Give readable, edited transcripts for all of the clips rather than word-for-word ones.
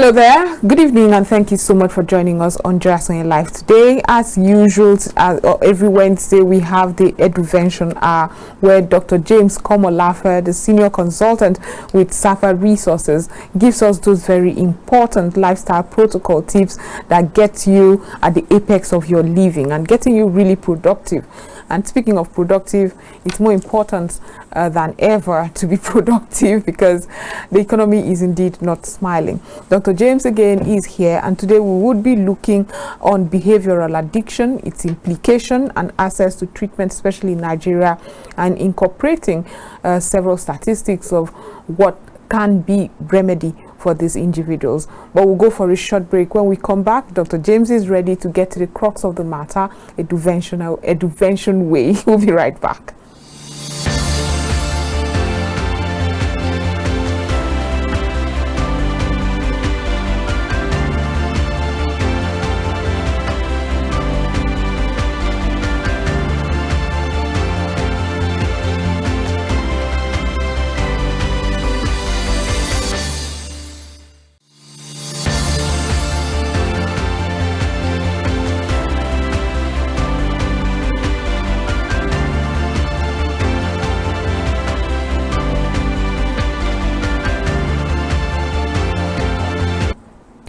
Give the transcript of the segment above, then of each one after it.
Hello there, good evening, and thank you so much for joining us on Just on Your Life today. As usual, every Wednesday we have the eduvention hour where Dr. James Komolafe, the senior consultant with SAFA Resources, gives us those very important lifestyle protocol tips that get you at the apex of your living and getting you really productive. And speaking of productive, it's more important than ever to be productive because the economy is indeed not smiling. Dr. James again is here, and today we would be looking on behavioral addiction, its implication and access to treatment, especially in Nigeria, and incorporating several statistics of what can be remedy for these individuals. But we'll go for a short break. When we come back, Dr. James is ready to get to the crux of the matter, eduvention way. We'll be right back.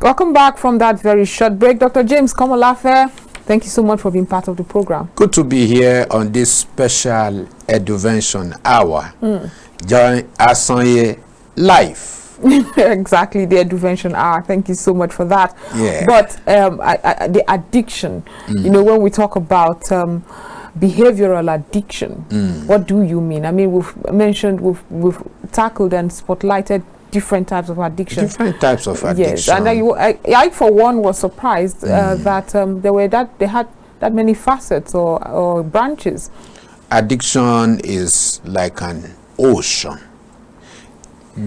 Welcome back from that very short break. Dr. James Komolafe, thank you so much for being part of the program. Good to be here on this special eduvention hour. Join us on your life. Exactly, the eduvention hour. Thank you so much for that. Yeah. But the addiction, you know, when we talk about behavioral addiction, what do you mean? I mean, we've tackled and spotlighted different types of addiction. Different types of addiction. Yes, and I for one was surprised that they had that many facets or branches. Addiction is like an ocean,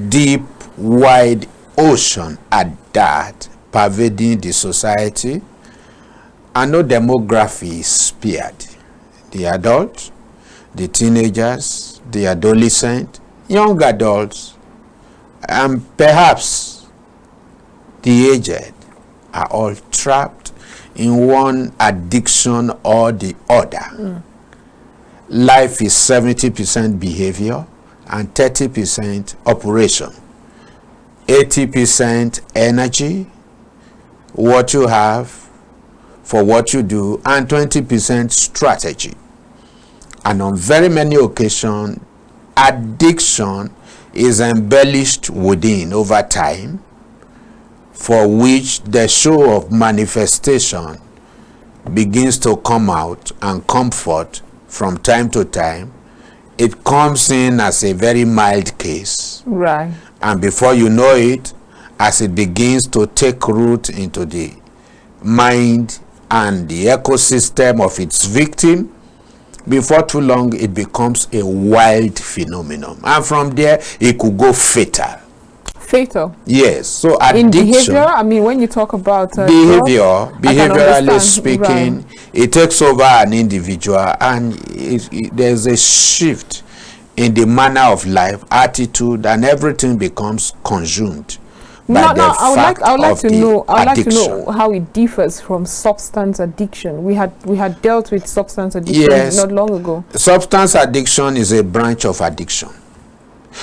deep, wide ocean at that, pervading the society, and no demography is spared. The adults, the teenagers, the adolescent, young adults, and perhaps the aged are all trapped in one addiction or the other. Life is 70% behavior and 30% operation. 80% energy, what you have for what you do, and 20% strategy. And on very many occasions, addiction is embellished within over time, for which the show of manifestation begins to come out and comfort from time to time. It comes in as a very mild case, Right. and before you know it, as it begins to take root into the mind and the ecosystem of its victim, before too long it becomes a wild phenomenon, and from there it could go fatal. Fatal. Yes. So In addiction, behavior, I mean, when you talk about behaviorally speaking, right, it takes over an individual, and there's a shift in the manner of life, attitude, and everything becomes consumed. I would like to know how it differs from substance addiction. We had dealt with substance addiction not long ago. Substance addiction is a branch of addiction.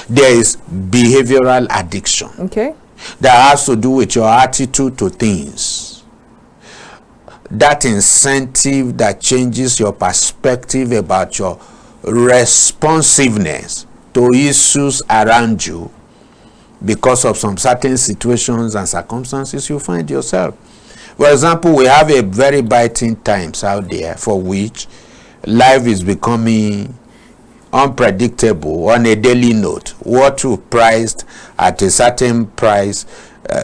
There is behavioral addiction. Okay. That has to do with your attitude to things. That incentive that changes your perspective about your responsiveness to issues around you because of some certain situations and circumstances you find yourself. For example, we have a very biting times out there for which life is becoming unpredictable on a daily note. What you priced at a certain price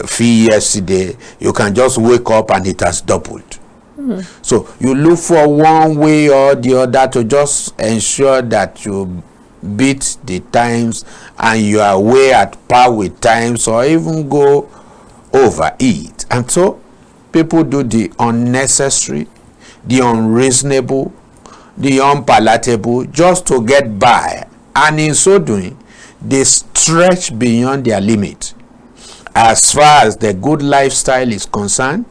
fee yesterday, you can just wake up and it has doubled. So you look for one way or the other to just ensure that you beat the times and you are way at par with times, or even go over it. And so people do the unnecessary, the unreasonable, the unpalatable just to get by, and in so doing they stretch beyond their limit, as far as the good lifestyle is concerned,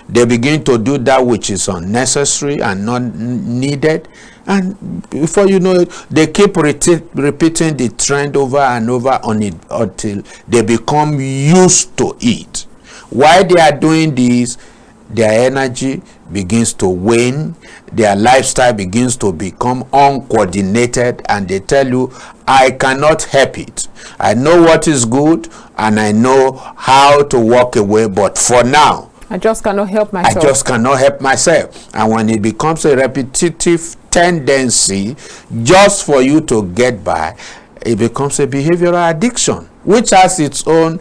they begin to do that which is unnecessary and not needed, and before you know it, they keep repeating the trend over and over on it until they become used to it. While they are doing this, their energy begins to wane, their lifestyle begins to become uncoordinated, and they tell you, I cannot help it. I know what is good and I know how to walk away, but for now, I just cannot help myself. I just cannot help myself. And when it becomes a repetitive tendency just for you to get by, it becomes a behavioral addiction, which has its own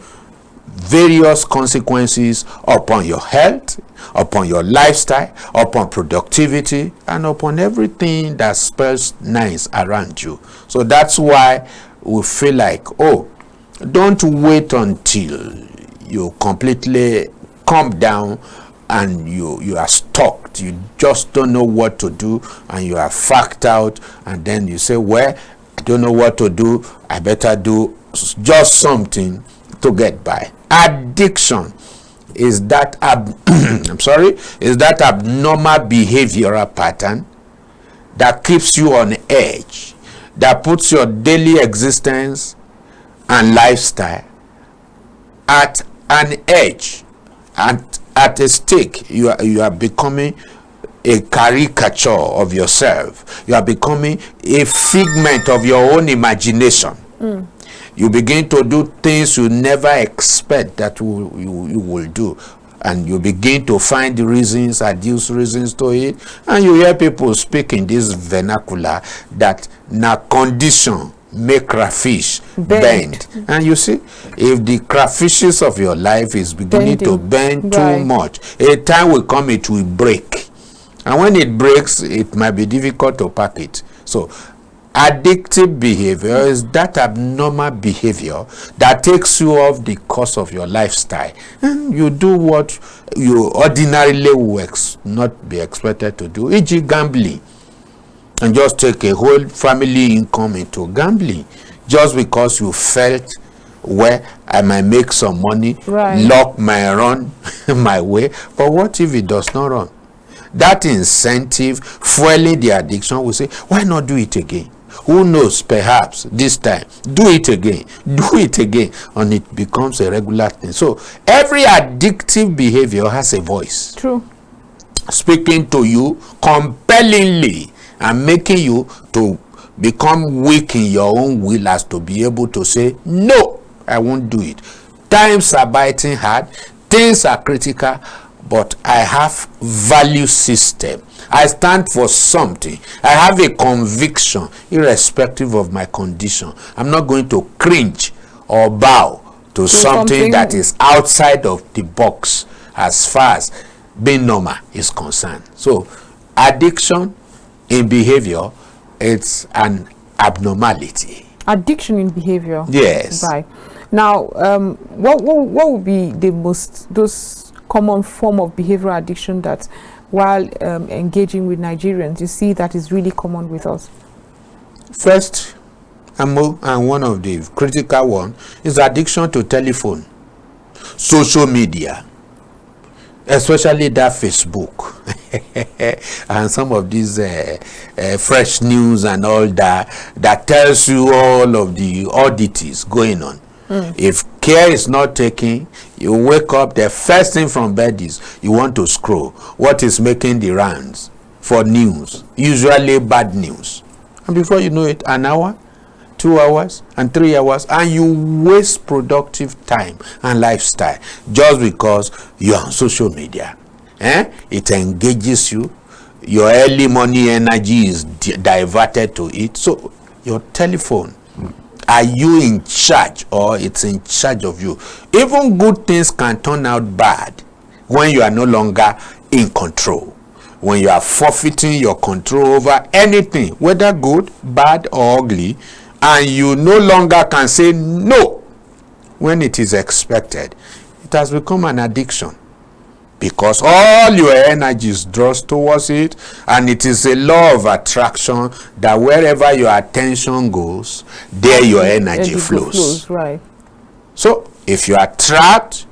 various consequences upon your health, upon your lifestyle, upon productivity, and upon everything that spells nice around you. So that's why we feel like, oh, don't wait until you completely calm down and you are stuck, you just don't know what to do, and you are fact out, and then you say, well, I don't know what to do, I better do just something to get by. Addiction is that is that abnormal behavioral pattern that keeps you on edge, that puts your daily existence and lifestyle at an edge, and at a stake. You are becoming a caricature of yourself. You are becoming a figment of your own imagination. You begin to do things you never expect that you will do, and you begin to find the reasons, adduce reasons to it, and you hear people speak in this vernacular that na condition make crayfish bend. And you see, if the crayfishes of your life is beginning to bend too much, a time will come it will break, and when it breaks, it might be difficult to pack it. So addictive behavior is that abnormal behavior that takes you off the course of your lifestyle, and you do what you ordinarily would not be expected to do, e.g. gambling, and just take a whole family income into gambling just because you felt, well, I might make some money, luck might run my way. But what if it does not run? That incentive fueling the addiction will say, why not do it again? Who knows, perhaps this time, do it again, and it becomes a regular thing. So every addictive behavior has a voice. True. Speaking to you compellingly and making you to become weak in your own will as to be able to say, no, I won't do it. Times are biting hard, things are critical, but I have value system. I stand for something. I have a conviction, irrespective of my condition. I'm not going to cringe or bow to something that is outside of the box as far as being normal is concerned. So addiction in behavior, it's an abnormality. Addiction in behavior. Yes. Right. Now, what would be those common form of behavioral addiction that, while engaging with Nigerians, you see that is really common with us? First, and one of the critical one is addiction to telephone, social media, especially that Facebook and some of these fresh news and all that tells you all of the oddities going on. If care is not taken, you wake up, the first thing from bed is you want to scroll what is making the rounds for news, usually bad news, and before you know it, an hour, 2 hours, and 3 hours, and you waste productive time and lifestyle just because you're on social media. It engages you, your early morning energy is diverted to it. So your telephone, are you in charge or it's in charge of you? Even good things can turn out bad when you are no longer in control, when you are forfeiting your control over anything, whether good, bad, or ugly, and you no longer can say no when it is expected. It has become an addiction because all your energies draws towards it, and it is a law of attraction that wherever your attention goes, there your energy flows. Right. So If you are trapped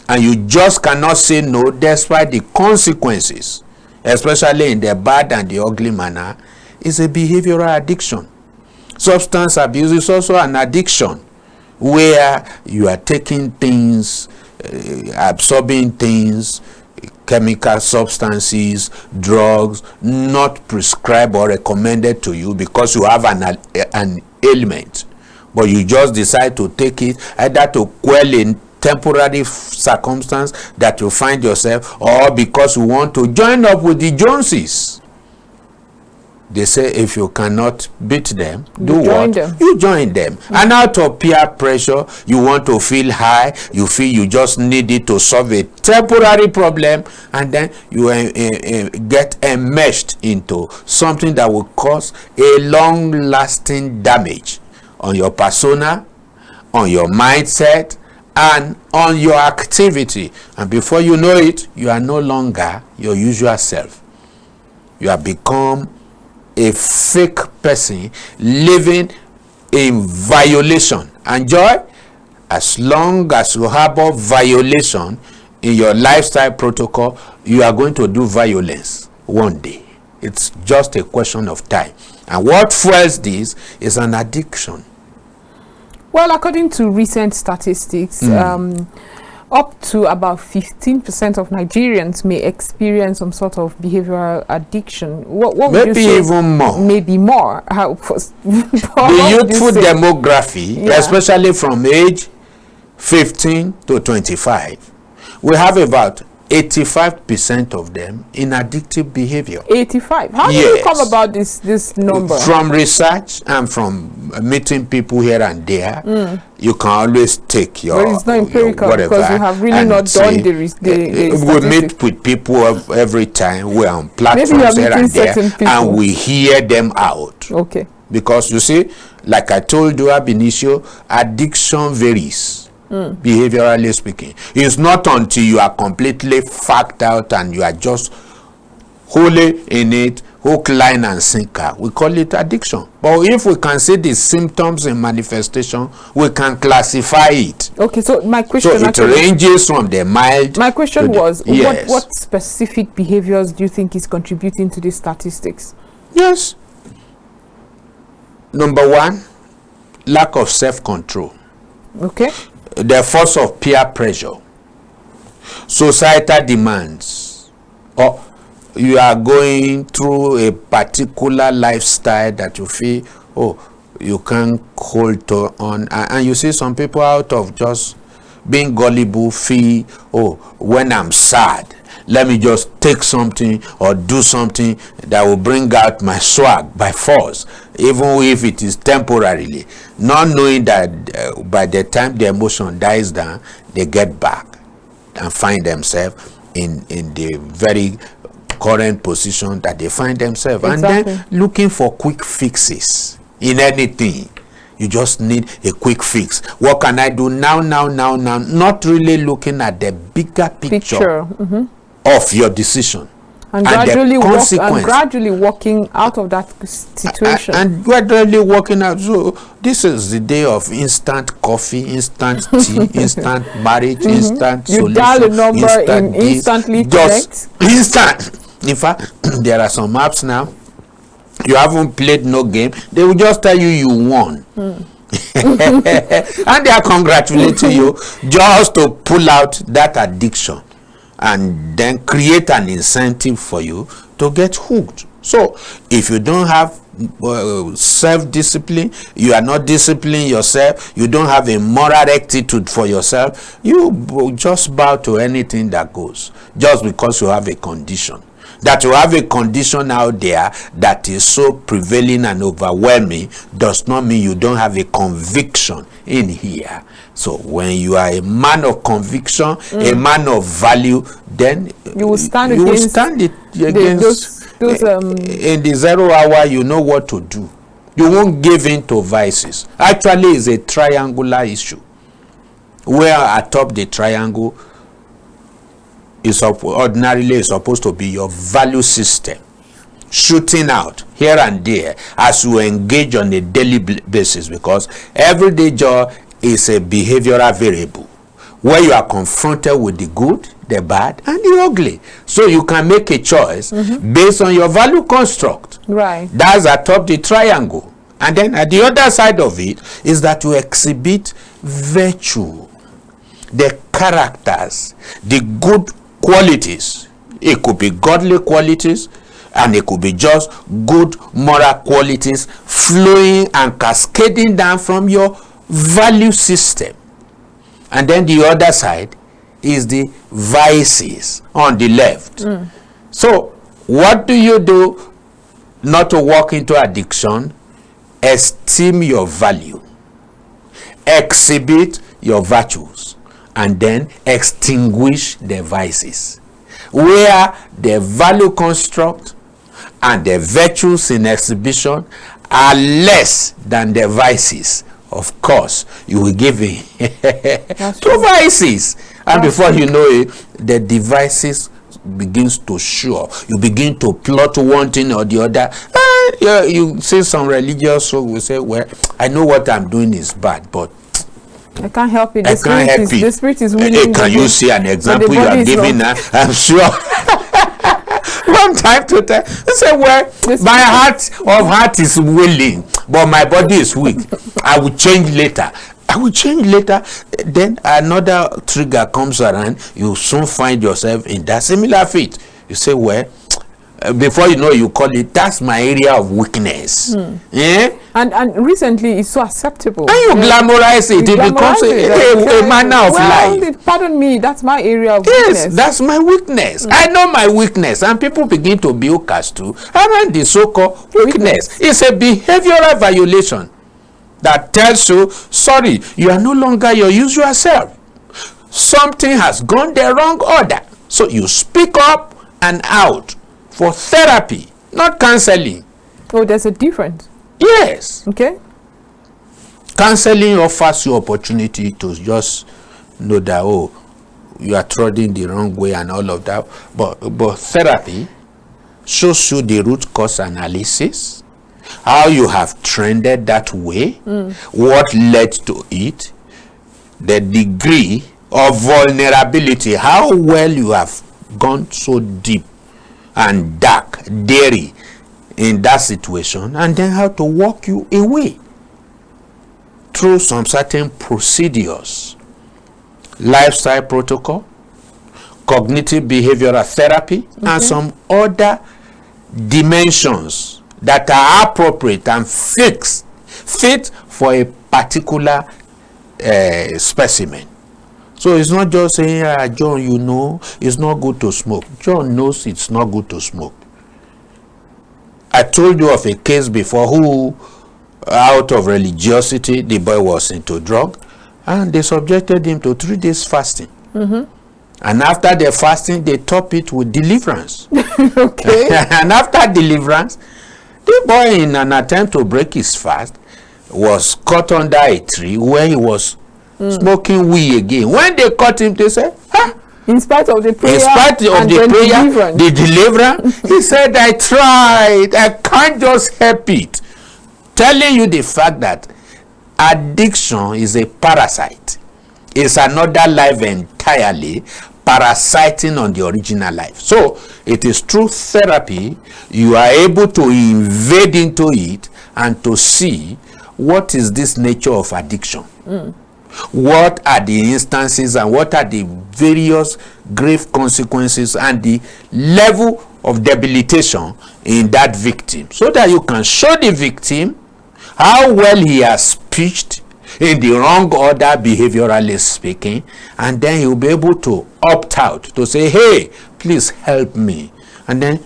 and you just cannot say no despite the consequences, especially in the bad and the ugly manner, it's a behavioral addiction. Substance abuse is also an addiction where you are taking things, absorbing things, chemical substances, drugs not prescribed or recommended to you because you have an ailment, but you just decide to take it either to quell a temporary circumstance that you find yourself, or because you want to join up with the Joneses. They say if you cannot beat them, do what? You join them. And out of peer pressure, you want to feel high, you feel you just need it to solve a temporary problem, and then you get enmeshed into something that will cause a long-lasting damage on your persona, on your mindset, and on your activity. And before you know it, you are no longer your usual self. You have become a fake person living in violation. And joy, as long as you harbor violation in your lifestyle protocol, you are going to do violence one day. It's just a question of time. And what fuels this is an addiction. Well, according to recent statistics, up to about 15% of Nigerians may experience some sort of behavioral addiction. What would maybe you say? Even more. Maybe more. The youthful demography, especially from age 15 to 25, we have about 85% of them in addictive behavior. 85? How do you come about this number? From research and from meeting people here and there, you can always take your, but it's not empirical, because we have really not done the we meet with people every time. We're on platforms here and there, and we hear them out. Okay. Because you see, like I told you ab initio, addiction varies. Behaviorally speaking, it's not until you are completely fucked out and you are just wholly in it, hook, line and sinker, we call it addiction. But if we can see the symptoms and manifestation, we can classify it. Okay, so my question, so it ranges from the mild. My question was, yes, what specific behaviors do you think is contributing to these statistics? Yes. Number one, lack of self-control. Okay. The force of peer pressure, societal demands, or you are going through a particular lifestyle that you feel, oh, you can't hold on, and you see some people out of just being gullible feel, oh, when I'm sad, let me just take something or do something that will bring out my swag by force, even if it is temporarily, not knowing that by the time the emotion dies down, they get back and find themselves in the very current position that they find themselves. Exactly. And then looking for quick fixes in anything. You just need a quick fix. What can I do now? Not really looking at the bigger picture. Of your decision and gradually walking out of that situation, and gradually walking out. So this is the day of instant coffee, instant tea, instant marriage, instant you solution, dial a number and instantly just instant. In fact, there are some apps now, you haven't played no game, they will just tell you you won. And they are congratulating you just to pull out that addiction and then create an incentive for you to get hooked. So if you don't have self-discipline, you are not disciplining yourself, you don't have a moral rectitude for yourself, you will just bow to anything that goes, just because you have a condition. That you have a condition out there that is so prevailing and overwhelming does not mean you don't have a conviction in here. So when you are a man of conviction, a man of value, then you will stand against those in the 0 hour. You know what to do. You won't give in to vices. Actually, it's a triangular issue, where atop the triangle is ordinarily supposed to be your value system, shooting out here and there as you engage on a daily basis, because everyday joy is a behavioral variable. where you are confronted with the good, the bad, and the ugly. So you can make a choice based on your value construct. Right. That's atop the triangle. And then at the other side of it is that you exhibit virtue, the characters, the good qualities. It could be godly qualities, and it could be just good moral qualities flowing and cascading down from your value system. And then the other side is the vices on the left. So what do you do not to walk into addiction? Esteem your value, exhibit your virtues, and then extinguish the vices. Where the value construct and the virtues in exhibition are less than the vices, of course, you will give in to vices. And before you know it, the devices begins to show. You begin to plot one thing or the other. You see some religious folk will say, well, I know what I'm doing is bad, but I can't help it. I can't help it. The spirit is willing. Can you see an example you are giving now? I'm sure. From time to time, they say, well, my heart is willing, but my body is weak. I will change later. I will change later. Then another trigger comes around. You soon find yourself in that similar fate. You say, well, before you know, you call it, that's my area of weakness. Yeah? And recently it's so acceptable. And you glamorize it. It becomes a manner of life. Pardon me, that's my area of weakness. Yes, that's my weakness. I know my weakness. And people begin to build castle around the so-called weakness. It's a behavioral violation that tells you, sorry, you are no longer your usual self. Something has gone the wrong order. So you speak up and out for therapy, not counseling. Oh, there's a difference. Yes. Okay. Counseling offers you opportunity to just know that, oh, you are treading the wrong way and all of that. But therapy shows you the root cause analysis, how you have trended that way, what led to it, the degree of vulnerability, how well you have gone so deep and dark, dairy in that situation, and then how to walk you away through some certain procedures, lifestyle protocol, cognitive behavioral therapy, and some other dimensions that are appropriate and fit for a particular specimen. So it's not just saying, John, you know, it's not good to smoke. John knows it's not good to smoke. I told you of a case before who, out of religiosity, the boy was into drug, and they subjected him to 3 days fasting. And after the fasting, they top it with deliverance. Okay. And after deliverance, the boy, in an attempt to break his fast, was caught under a tree where he was smoking weed again. When they caught him, they said, in spite of the prayer, the deliverance, he said, I tried, I can't just help it. Telling you the fact that addiction is a parasite. It's another life entirely, parasiting on the original life. So it is through therapy you are able to invade into it and to see what is this nature of addiction. What are the instances and what are the various grave consequences and the level of debilitation in that victim, so that you can show the victim how well he has pitched in the wrong order, behaviorally speaking, and then he'll be able to opt out to say, hey, please help me. And then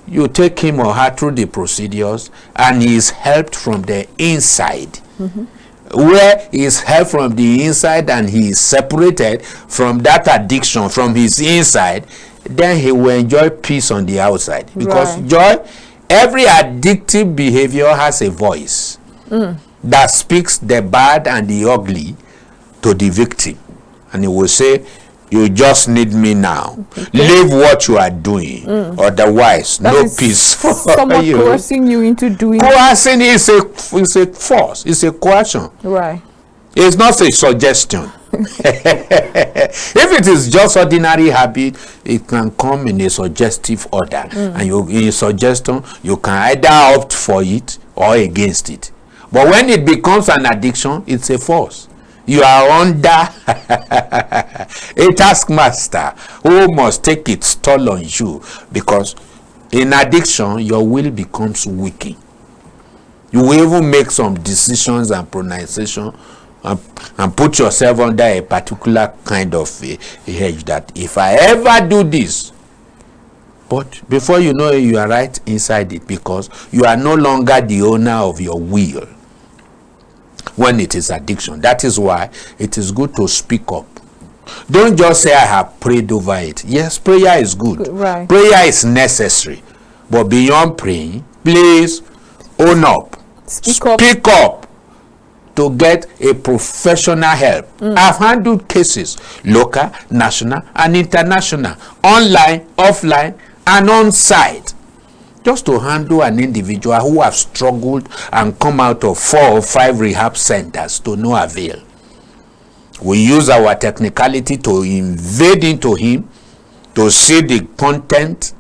you take him or her through the procedures, and he is helped from the inside. Where he is helped from the inside and he is separated from that addiction from his inside, then he will enjoy peace on the outside. Because joy, every addictive behavior has a voice that speaks the bad and the ugly to the victim. And he will say, you just need me now. Leave what you are doing. Otherwise, that no peace for you. Coercing you into doing. Coercing is a force. It's a coercion. Right. It's not a suggestion. If it is just ordinary habit, it can come in a suggestive order, and in suggestion you can either opt for it or against it. But when it becomes an addiction, it's a force. You are under a taskmaster who must take its toll on you, because in addiction your will becomes weakened. You will even make some decisions and pronunciation and put yourself under a particular kind of a hedge that if I ever do this, but before you know it, you are right inside it, because you are no longer the owner of your will when it is addiction. That is why it is good to speak up. Don't just say I have prayed over it. Yes, prayer is good. Right. Prayer is necessary. But beyond praying, please own up. Speak up to get a professional help. I've handled cases, local, national, and international, online, offline, and on site, just to handle an individual who have struggled and come out of 4 or 5 rehab centers to no avail. We use our technicality to invade into him, to see the content,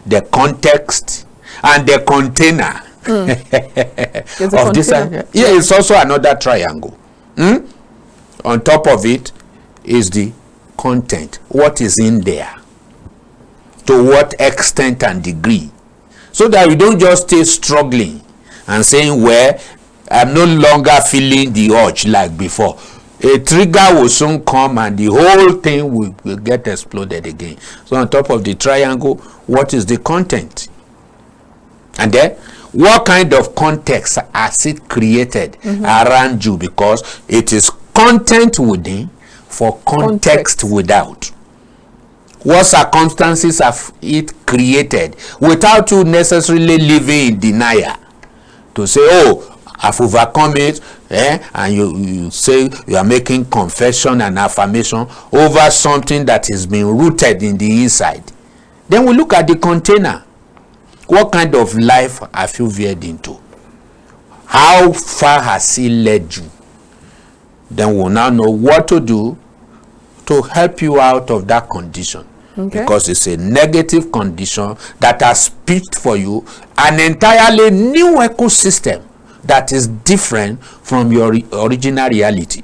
the context, and the container of this. Yeah, it's also another triangle. On top of it is the content. What is in there? To what extent and degree? So that we don't just stay struggling and saying, well, I'm no longer feeling the urge like before. A trigger will soon come and the whole thing will get exploded again. So on top of the triangle, what is the content? And then, what kind of context has it created around you? Because it is content within for context without. What circumstances have it created without you necessarily living in denial to say, oh, I've overcome it, and you say you are making confession and affirmation over something that is being rooted in the inside. Then we look at the container. What kind of life have you veered into? How far has he led you? Then we'll now know what to do to help you out of that condition. Because it's a negative condition that has pitched for you an entirely new ecosystem that is different from your original reality.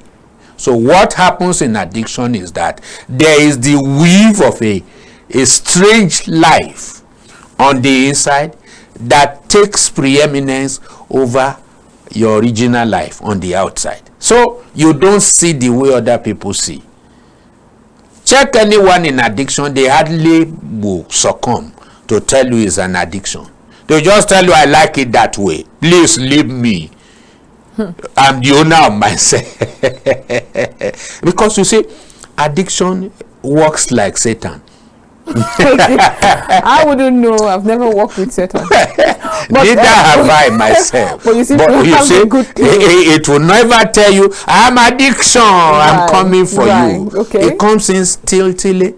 So what happens in addiction is that there is the weave of a strange life on the inside that takes preeminence over your original life on the outside. So you don't see the way other people see. Check anyone in addiction, they hardly will succumb to tell you it's an addiction. They just tell you, I like it that way. Please leave me. I'm the owner of myself. Because you see, addiction works like Satan. I wouldn't know. I've never worked with Satan. Neither have I myself. But you see, it will never tell you, I'm addiction. Right, I'm coming for you. Okay. It comes in stealthily,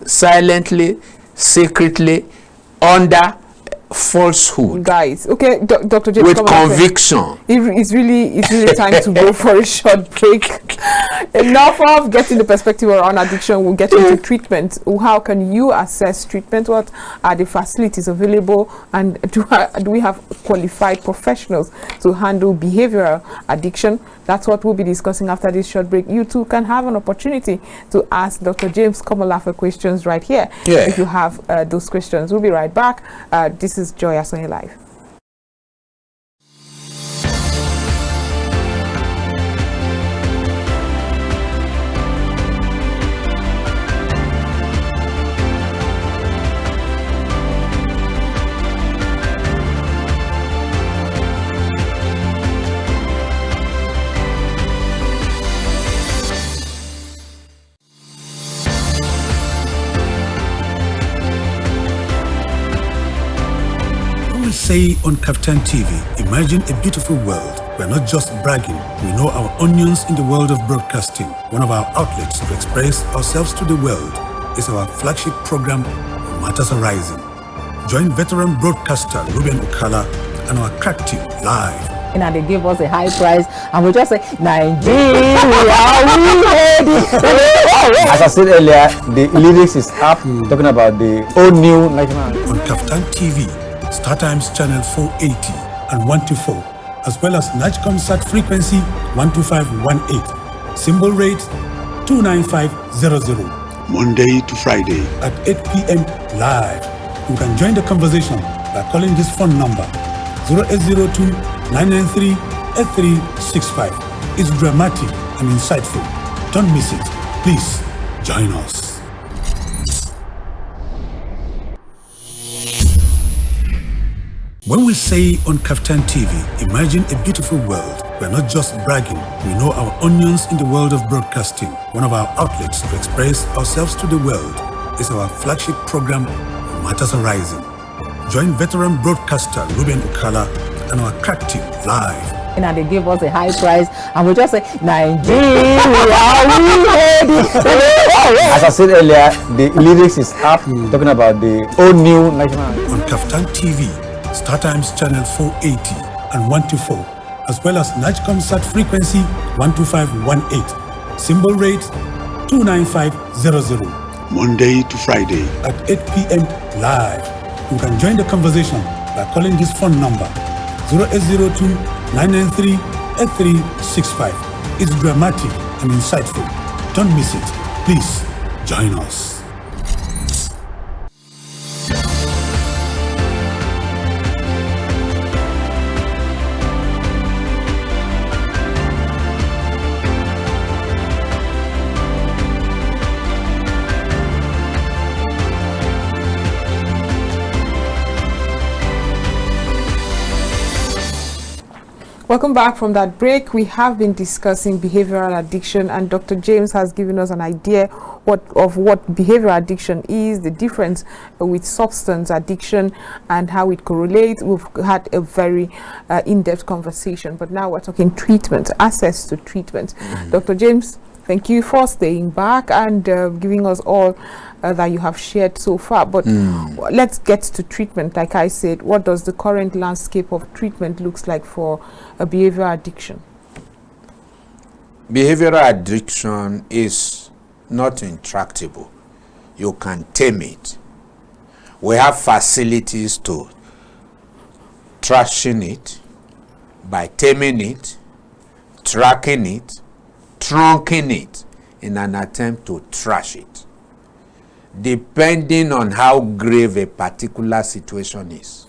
silently, secretly, under falsehood. Guys, okay, Dr. James with Komolafe, conviction. It's really time to go for a short break. Enough of getting the perspective around addiction. We'll get into treatment. How can you assess treatment? What are the facilities available? And do we have qualified professionals to handle behavioral addiction? That's what we'll be discussing after this short break. You too can have an opportunity to ask Dr. James Komolafe questions right here. If you have those questions. We'll be right back. This is Joyous on Your Life. Say on Captain TV, imagine a beautiful world. We're not just bragging, we know our onions in the world of broadcasting. One of our outlets to express ourselves to the world is our flagship program, Matters Arising. Join veteran broadcaster Ruben Okala and our crack team live And they gave us a high price, and we just say, Nigeria, we made it. As I said earlier, the lyrics is up, talking about the old new national. On Kaftan TV, StarTimes channel 480 and 124, as well as Nightcomsat frequency 12518, symbol rate 29500. Monday to Friday at 8 p.m. live. You can join the conversation by calling this phone number 0802 993 8365. It's dramatic and insightful. Don't miss it. Please join us. When we say on Kaftan TV, imagine a beautiful world, we're not just bragging. We know our onions in the world of broadcasting. One of our outlets to express ourselves to the world is our flagship program, Matters Arising. Join veteran broadcaster Ruben Ukala and our crack team live. And they gave us a high price, and we just say, Nigeria, we made it. As I said earlier, the lyrics is up, talking about the old new national. On Kaftan TV, StarTimes channel 480 and 124, as well as Nightcomsat frequency 12518, symbol rate 29500. Monday to Friday at 8 p.m. live. You can join the conversation by calling this phone number 0802 993 8365. It's dramatic and insightful. Don't miss it. Please join us. Welcome back from that break. We have been discussing behavioral addiction, and Dr. James has given us an idea of what behavioral addiction is, the difference with substance addiction, and how it correlates. We've had a very in-depth conversation, but now we're talking treatment, access to treatment. Dr. James, thank you for staying back and giving us all that you have shared so far. But let's get to treatment. Like I said, what does the current landscape of treatment looks like for a behavioral addiction? Behavioral addiction is not intractable. You can tame it. We have facilities to trashing it by taming it, tracking it, trunking it in an attempt to trash it, depending on how grave a particular situation is.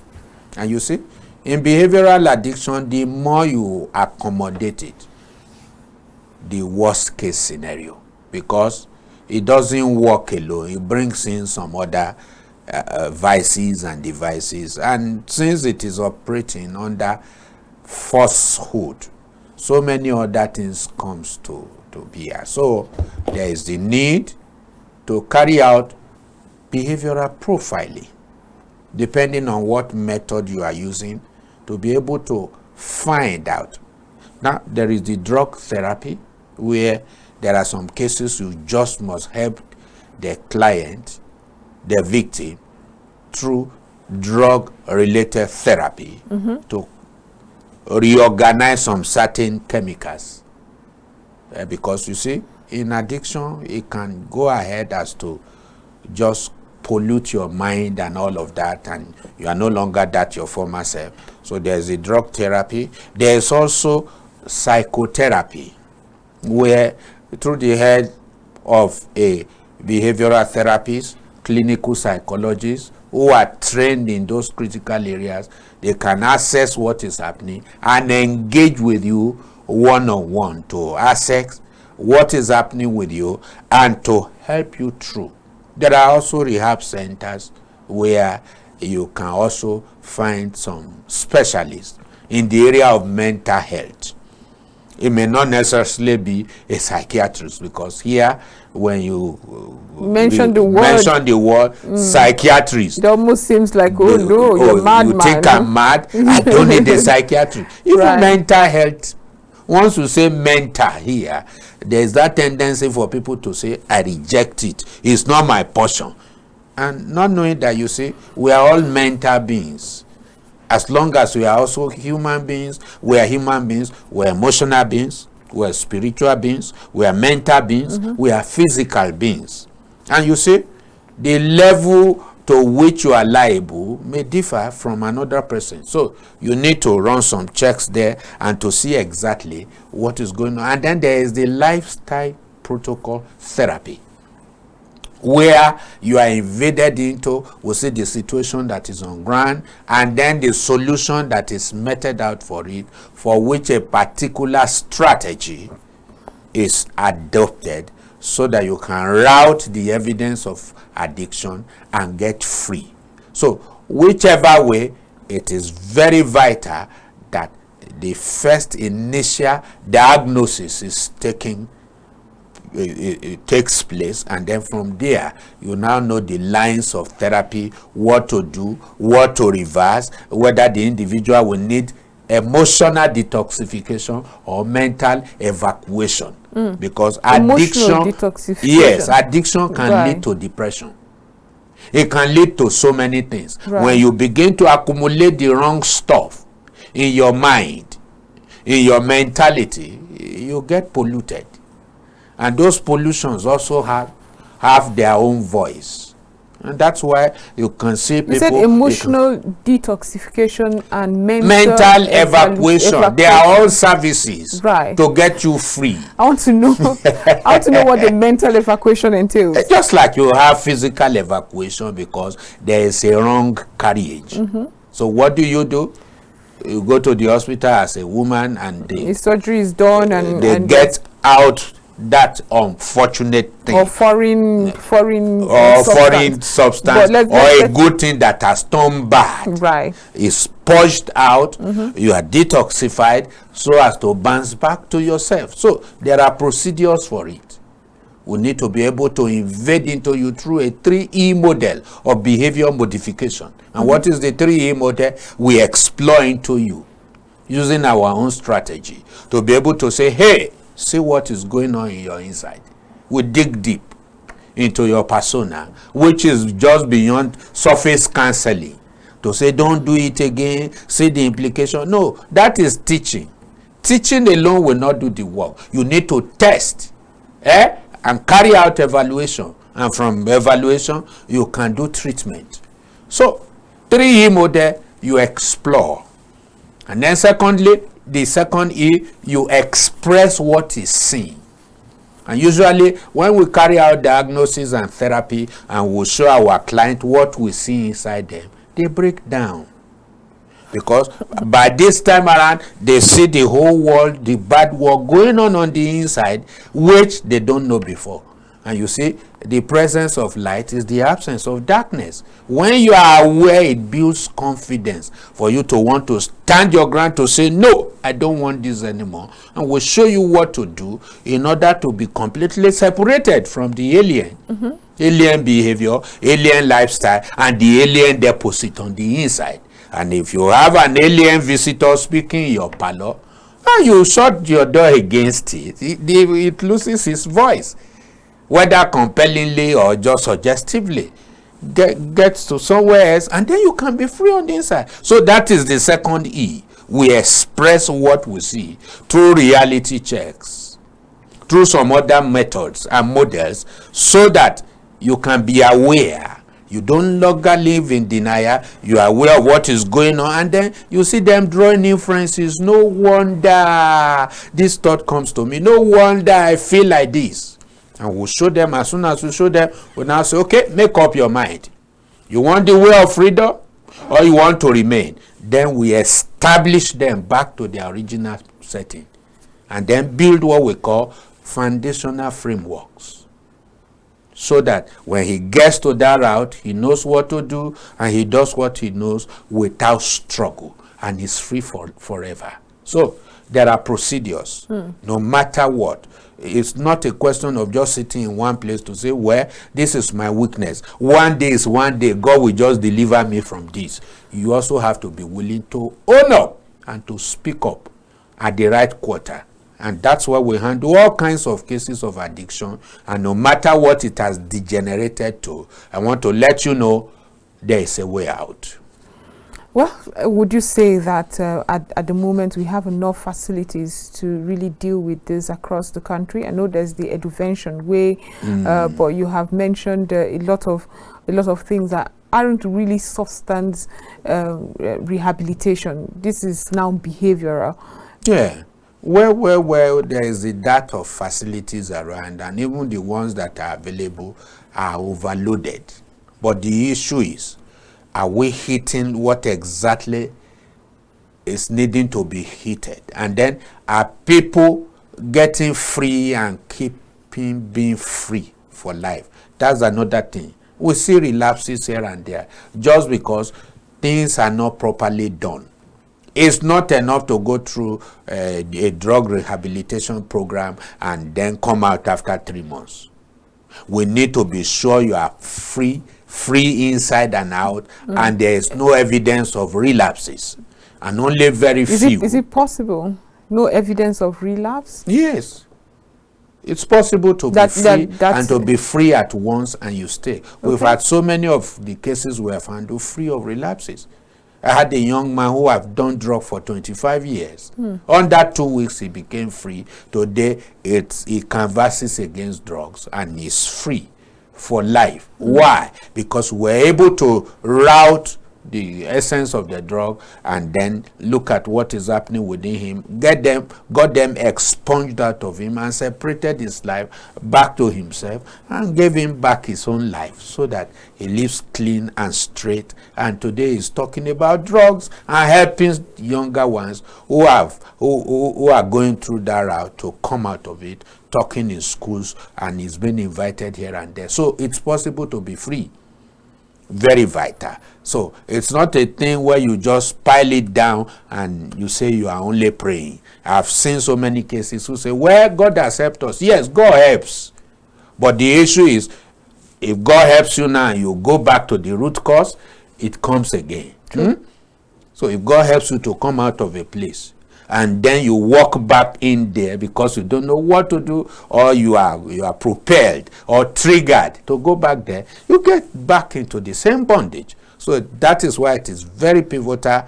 And you see, in behavioral addiction, the more you accommodate it, the worst case scenario, because it doesn't work alone. It brings in some other vices and devices, and since it is operating under falsehood, so many other things comes to bear. So there is the need to carry out behavioral profiling, depending on what method you are using, to be able to find out. Now, there is the drug therapy, where there are some cases you just must help the client, the victim, through drug-related therapy to reorganize some certain chemicals. Because you see, in addiction, it can go ahead as to just pollute your mind and all of that, and you are no longer that your former self. So there's a drug therapy. There's also psychotherapy, where through the head of a behavioral therapist, clinical psychologist who are trained in those critical areas, they can assess what is happening and engage with you one-on-one to assess what is happening with you and to help you through. There are also rehab centers where you can also find some specialists in the area of mental health. It may not necessarily be a psychiatrist, because here, when you mention the word psychiatrist, it almost seems like, oh no, you're mad, you man. think I'm mad. I don't need a psychiatrist. Even mental health, once you say mental here, there's that tendency for people to say, I reject it, it's not my portion. And not knowing that, you see, we are all mental beings. as long as we are also human beings, we are human beings, we are emotional beings, we are spiritual beings, we are mental beings, we are physical beings. And you see, the level to which you are liable may differ from another person. So you need to run some checks there and to see exactly what is going on. And then there is the lifestyle protocol therapy, where you are invaded into, we see the situation that is on ground, and then the solution that is meted out for it, for which a particular strategy is adopted, so that you can route the evidence of addiction and get free. So whichever way, it is very vital that the first initial diagnosis is taken, it takes place, and then from there you now know the lines of therapy, what to do, what to reverse, whether the individual will need emotional detoxification or mental evacuation. Because Emotional addiction, detoxification. yes, addiction can Right. lead to depression. It can lead to so many things. Right. When you begin to accumulate the wrong stuff in your mind, in your mentality, you get polluted. And those pollutions also have their own voice. And that's why you can see people... You said emotional detoxification and mental evacuation. They are all services, right, to get you free. I want to know what the mental evacuation entails. Just like you have physical evacuation because there is a wrong carriage. So what do? You go to the hospital as a woman, and The surgery is done, and they get out that unfortunate thing, or foreign substance, But or a good thing that has turned bad, right, is purged out. You are detoxified so as to bounce back to yourself. So there are procedures for it. We need to be able to invade into you through a 3E model of behavior modification. And what is the 3E model? We explore into you using our own strategy to be able to say, hey, see what is going on in your inside. We dig deep into your persona, which is just beyond surface counseling, to say don't do it again, see the implication. No, that is teaching. Teaching alone will not do the work. You need to test and carry out evaluation, and from evaluation you can do treatment. So 3E model, you explore, and then secondly, the second E, you express what is seen. And usually when we carry out diagnosis and therapy and we show our client what we see inside them, they break down. Because by this time around, they see the whole world, the bad work going on the inside, which they don't know before. And you see, the presence of light is the absence of darkness. When you are aware, it builds confidence for you to want to stand your ground, to say, no, I don't want this anymore. And we'll show you what to do in order to be completely separated from the alien. Alien behavior, alien lifestyle, and the alien deposit on the inside. And if you have an alien visitor speaking in your parlor, and you shut your door against it, it loses its voice, whether compellingly or just suggestively. Gets to somewhere else, and then you can be free on the inside. So that is the second E. We express what we see through reality checks, through some other methods and models, so that you can be aware. You don't longer live in denial. You are aware of what is going on, and then you see them drawing inferences. No wonder this thought comes to me. No wonder I feel like this. And we'll show them. As soon as we show them, we'll now say, okay, make up your mind. You want the way of freedom, or you want to remain? Then we establish them back to their original setting, and then build what we call foundational frameworks, so that when he gets to that route, he knows what to do, and he does what he knows without struggle, and is free forever. So there are procedures, no matter what. It's not a question of just sitting in one place to say, well, this is my weakness. One day is one day. God will just deliver me from this. You also have to be willing to own up and to speak up at the right quarter. And that's why we handle all kinds of cases of addiction. And no matter what it has degenerated to, I want to let you know there is a way out. Well, would you say that at the moment we have enough facilities to really deal with this across the country? I know there's the eduvention way, but you have mentioned a lot of things that aren't really substance rehabilitation. This is now behavioral. Yeah. Well, there is a dearth of facilities around, and even the ones that are available are overloaded. But the issue is, are we hitting what exactly is needing to be heated? And then are people getting free and keeping being free for life? That's another thing. We see relapses here and there just because things are not properly done. It's not enough to go through a drug rehabilitation program and then come out after 3 months. We need to be sure you are free inside and out, and there is no evidence of relapses, and only very few. Is it possible? No evidence of relapse? Yes. It's possible to be free and to be free at once and you stay. Okay. We've had so many of the cases we have handled free of relapses. I had a young man who have done drug for 25 years. Under 2 weeks, he became free. Today, he canvasses against drugs and is free for life. Why? Because we're able to route the essence of the drug and then look at what is happening within him, got them expunged out of him and separated his life back to himself and gave him back his own life so that he lives clean and straight. And today he's talking about drugs and helping younger ones who are going through that route to come out of it, talking in schools, and he's been invited here and there. So it's possible to be free. Very vital. So it's not a thing where you just pile it down and you say you are only praying. I've seen so many cases who say, well, God has helped us. Yes, God helps. But the issue is, if God helps you now and you go back to the root cause, it comes again. So if God helps you to come out of a place and then you walk back in there because you don't know what to do, or you are propelled or triggered to go back there, you get back into the same bondage. So that is why it is very pivotal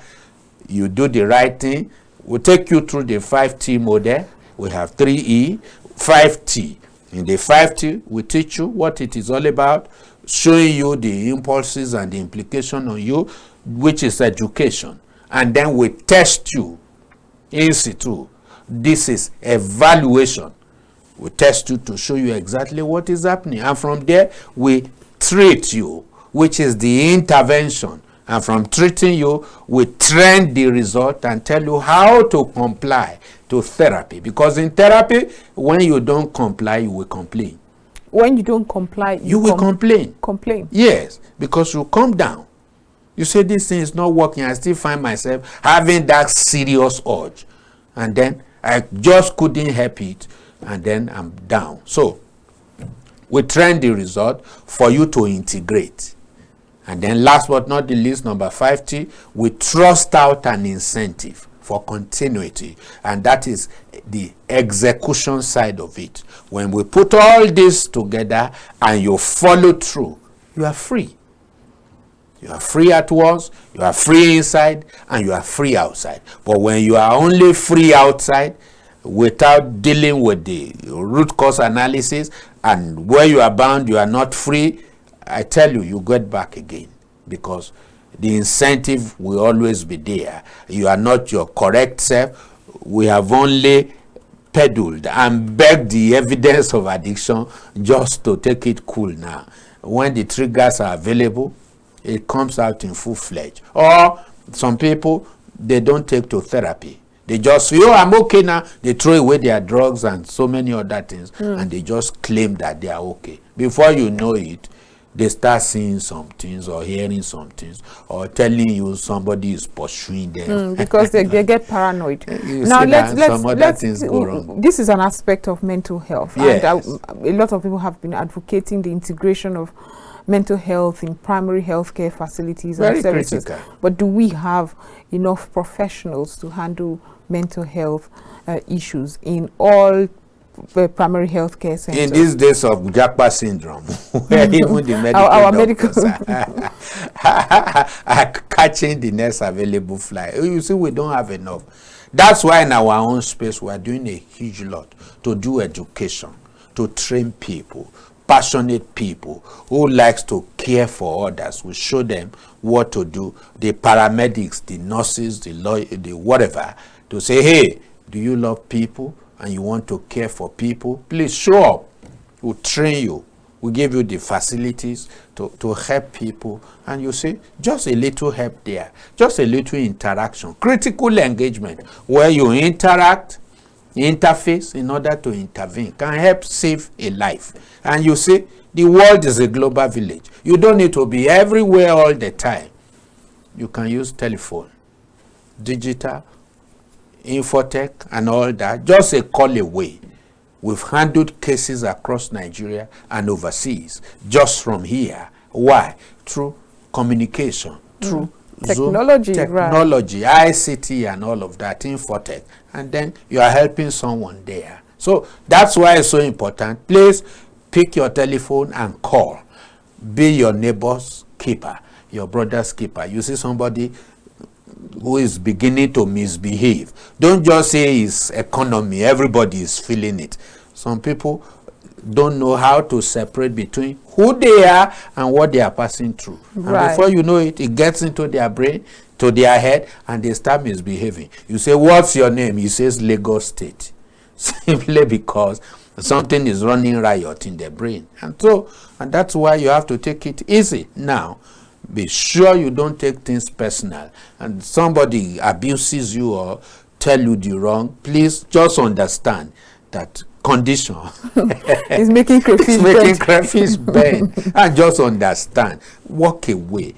you do the right thing. We'll take you through the 5T model. We have 3E, 5T. In the 5T, we teach you what it is all about, showing you the impulses and the implication on you, which is education. And then we test you in situ. This is evaluation. We test you to show you exactly what is happening. And from there, we treat you, which is the intervention. And from treating you, we trend the result and tell you how to comply to therapy. Because in therapy, when you don't comply, you will complain. When you don't comply, you will complain. Complain. Yes, because you come down. You say this thing is not working. I still find myself having that serious urge. And then I just couldn't help it. And then I'm down. So we trend the result for you to integrate. And then last but not the least, number 5T, we thrust out an incentive for continuity. And that is the execution side of it. When we put all this together and you follow through, you are free. You are free at once, you are free inside, and you are free outside. But when you are only free outside, without dealing with the root cause analysis, and where you are bound, you are not free, I tell you, you get back again. Because the incentive will always be there. You are not your correct self. We have only peddled and begged the evidence of addiction just to take it cool now. When the triggers are available, it comes out in full-fledged. Or some people, they don't take to therapy. They just say, oh, I'm okay now. They throw away their drugs and so many other things, and they just claim that they are okay. Before you know it, they start seeing some things or hearing some things or telling you somebody is pursuing them. Because they get paranoid. Now, let's things go wrong. This is an aspect of mental health. Yes. And a lot of people have been advocating the integration of mental health in primary healthcare facilities and services. Critical. But do we have enough professionals to handle mental health issues in all primary healthcare centers? In these days of Japa syndrome, where even the medical our medical I catching the next available fly. You see, we don't have enough. That's why in our own space, we are doing a huge lot to do education, to train people, passionate people who likes to care for others. We show them what to do. The paramedics, the nurses, the lawyer, the whatever, to say, hey, do you love people and you want to care for people? Please show up. We'll train you. We give you the facilities to help people. And you see, just a little help there. Just a little interaction. Critical engagement, where you interact, interface in order to intervene, can help save a life. And you see, the world is a global village. You don't need to be everywhere all the time. You can use telephone, digital, infotech, and all that. Just a call away. We've handled cases across Nigeria and overseas just from here. Why? Through communication, through technology, Zoom, technology, ICT, and all of that, infotech. And then you are helping someone there. So that's why it's so important. Please pick your telephone and call. Be your neighbor's keeper, your brother's keeper. You see somebody who is beginning to misbehave, don't just say it's economy, everybody is feeling it. Some people don't know how to separate between who they are and what they are passing through. Right. And before you know it, it gets into their brain, to their head, and they start misbehaving. You say, what's your name? He says Lagos State. Simply because something is running riot in their brain. And that's why you have to take it easy. Now, be sure you don't take things personal. And somebody abuses you or tell you the wrong, please just understand that condition It's making crayfish bend. And just understand, walk away,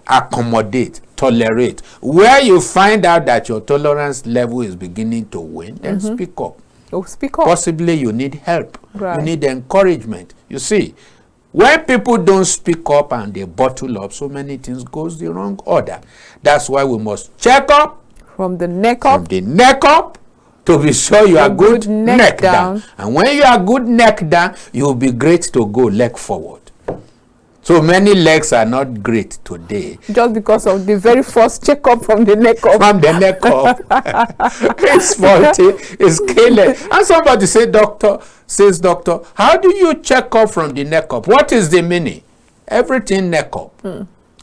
accommodate, tolerate. Where you find out that your tolerance level is beginning to wane, then speak up. Oh, speak up. Possibly you need help. Right. You need encouragement. You see, when people don't speak up and they bottle up, so many things goes the wrong order. That's why we must check up From the neck up. from the neck up to be sure you are good neck down. And when you are good neck down, you will be great to go leg forward. So many legs are not great today. Just because of the very first checkup from the neck up. From the neck up. It's faulty, it's careless. And somebody says, doctor, how do you check up from the neck up? What is the meaning? Everything neck up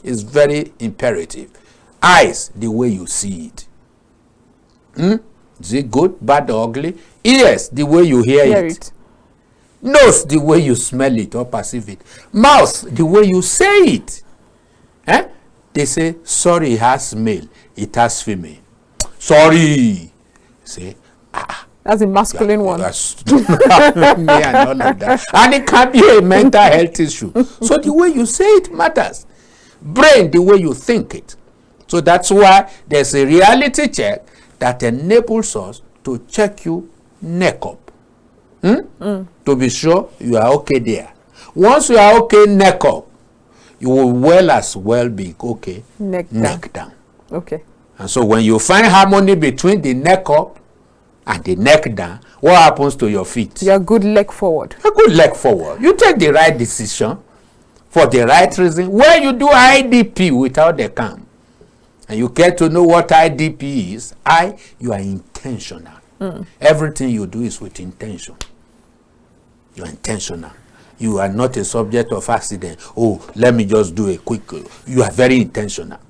is very imperative. Eyes, the way you see it. Is it good, bad, or ugly? Ears, the way you hear it. Nose, the way you smell it or perceive it. Mouth, the way you say it. They say, sorry, it has male, it has female. Sorry. Say, That's a masculine one. Me and all of that. And it can be a mental health issue. So the way you say it matters. Brain, the way you think it. So that's why there's a reality check that enables us to check you neck up. To be sure you are okay there. Once you are okay neck up, you will as well be okay neck down. Okay. And so when you find harmony between the neck up and the neck down, what happens to your feet? You're good leg forward. A good leg forward. You take the right decision for the right reason. Where you do IDP without the CAM, and you get to know what IDP is, you are intentional. Everything you do is with intention. You are intentional. You are not a subject of accident. Oh, let me just do a quick. You are very intentional.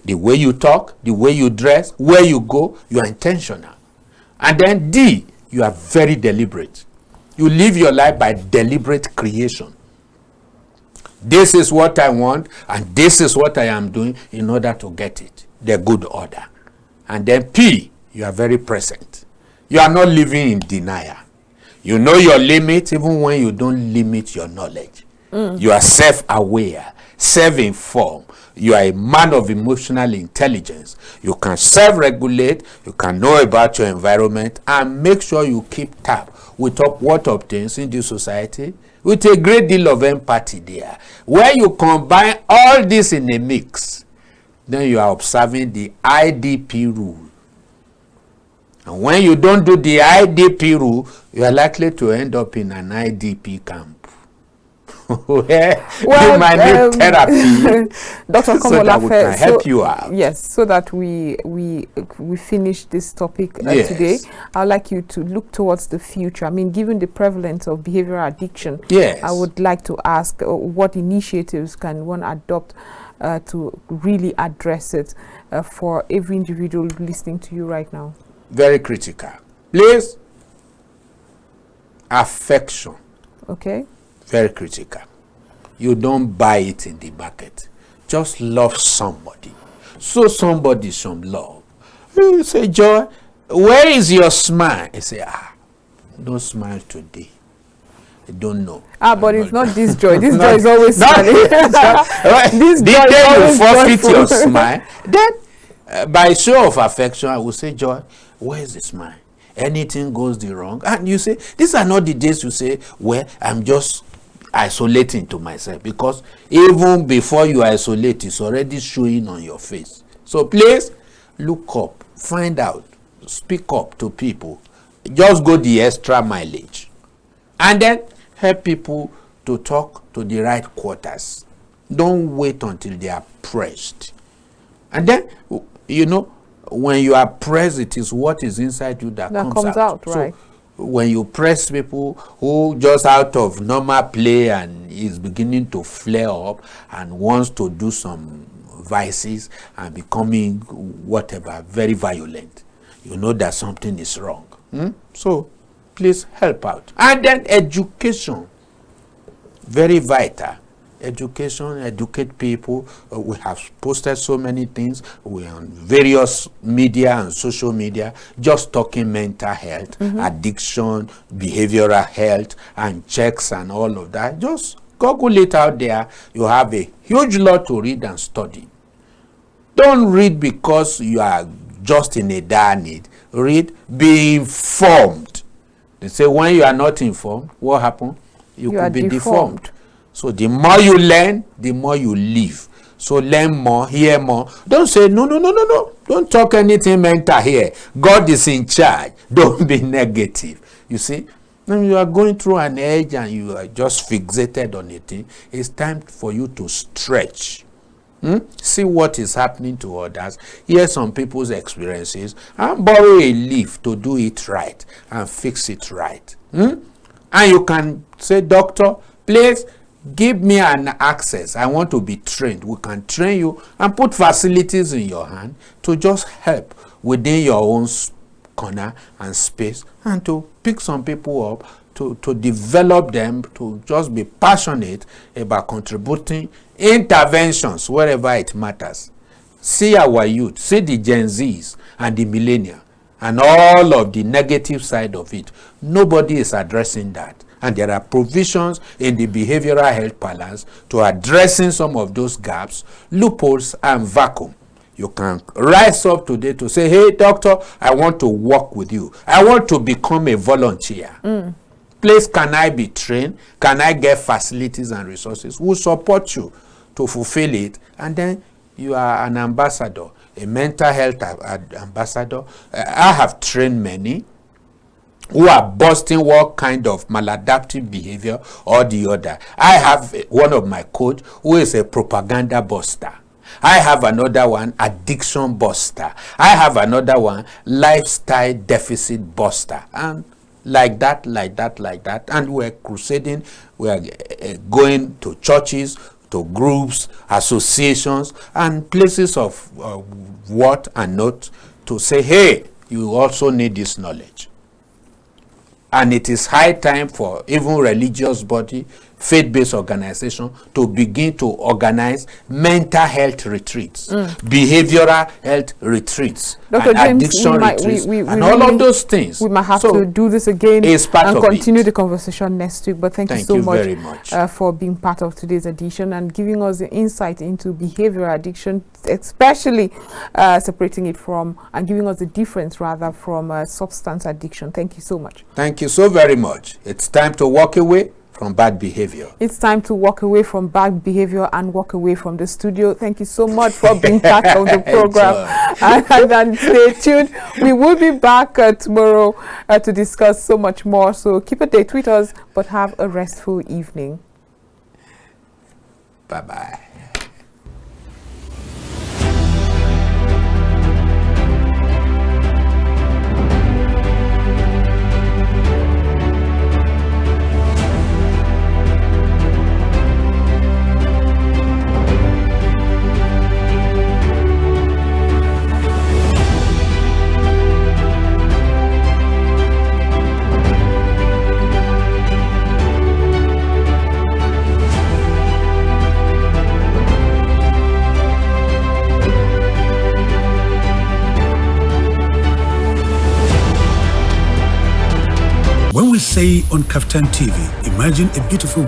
The way you talk, the way you dress, where you go, you are intentional. And then D, you are very deliberate. You live your life by deliberate creation. This is what I want, and this is what I am doing in order to get it. The good order. And then P, you are very present. You are not living in denial. You know your limits even when you don't limit your knowledge. You are self-aware, self-informed. You are a man of emotional intelligence. You can self-regulate. You can know about your environment and make sure you keep tab with what obtains in this society with a great deal of empathy there. Where you combine all this in a mix, then you are observing the IDP rule. And when you don't do the IDP rule, you are likely to end up in an IDP camp. you might need therapy. Dr. So that we Komolafe, can help you out. Yes, so that we finish this topic Yes. today, I'd like you to look towards the future. I mean, given the prevalence of behavioral addiction, Yes. I would like to ask what initiatives can one adopt to really address it for every individual listening to you right now? Very critical. Please, affection. Okay. Very critical. You don't buy it in the market. Just love somebody. Show somebody some love. You say, Joy, where is your smile? I say, no smile today. I don't know. But it's not this joy. This joy is always smiling. This The joy is day you always forfeit joyful. your smile, then by show of affection, I will say, Joy, where is the smile? Anything goes the wrong. And you say, these are not the days you say, well, I'm just isolating to myself. Because even before you isolate, it's already showing on your face. So please, look up, find out, speak up to people. Just go the extra mileage. And then help people to talk to the right quarters. Don't wait until they are pressed. And then, you know, when you are pressed, it is what is inside you that comes out. Right. So when you press people who just out of normal play and is beginning to flare up and wants to do some vices and becoming whatever, very violent, you know that something is wrong. So please help out. And then education, very vital. Education, educate people. We have posted so many things. We are on various media and social media, just talking mental health, addiction, behavioral health, and checks and all of that. Just Google it out there. You have a huge lot to read and study. Don't read because you are just in a dire need. Read, be informed. They say when you are not informed, what happens? You could be deformed. So the more you learn, the more you live. So learn more, hear more. Don't say, no. Don't talk anything mental here. God is in charge. Don't be negative. You see, when you are going through an edge and you are just fixated on a thing, it's time for you to stretch. See what is happening to others. Hear some people's experiences and borrow a leaf to do it right and fix it right. And you can say, doctor, please give me an access. I want to be trained. We can train you and put facilities in your hand to just help within your own corner and space and to pick some people up, to develop them, to just be passionate about contributing interventions wherever it matters. See our youth, see the Gen Zs and the millennials and all of the negative side of it. Nobody is addressing that. And there are provisions in the behavioral health balance to addressing some of those gaps, loopholes, and vacuum. You can rise up today to say, hey, doctor, I want to work with you. I want to become a volunteer. Please, can I be trained? Can I get facilities and resources? We'll support you to fulfill it. And then you are an ambassador, a mental health ambassador. I have trained many who are busting what kind of maladaptive behavior or the other. I have one of my coach who is a propaganda buster. I have another one, addiction buster. I have another one, lifestyle deficit buster. And like that. And we're crusading. We are going to churches, to groups, associations, and places of what and not to say, hey, you also need this knowledge. And it is high time for even religious body, faith-based organization to begin to organize mental health retreats, behavioral health retreats, Dr. and James, addiction retreats, and all really, of those things. We might have to do this again and continue the conversation next week. But thank you so very much for being part of today's edition and giving us the insight into behavioral addiction, especially separating it from and giving us the difference rather from substance addiction. Thank you so much. Thank you so very much. It's time to walk away from bad behavior. It's time to walk away from bad behavior and walk away from the studio. Thank you so much for being part of the program. and stay tuned. We will be back tomorrow to discuss so much more. So keep a date with us, but have a restful evening. Bye-bye. When we say on Kaftan TV, imagine a beautiful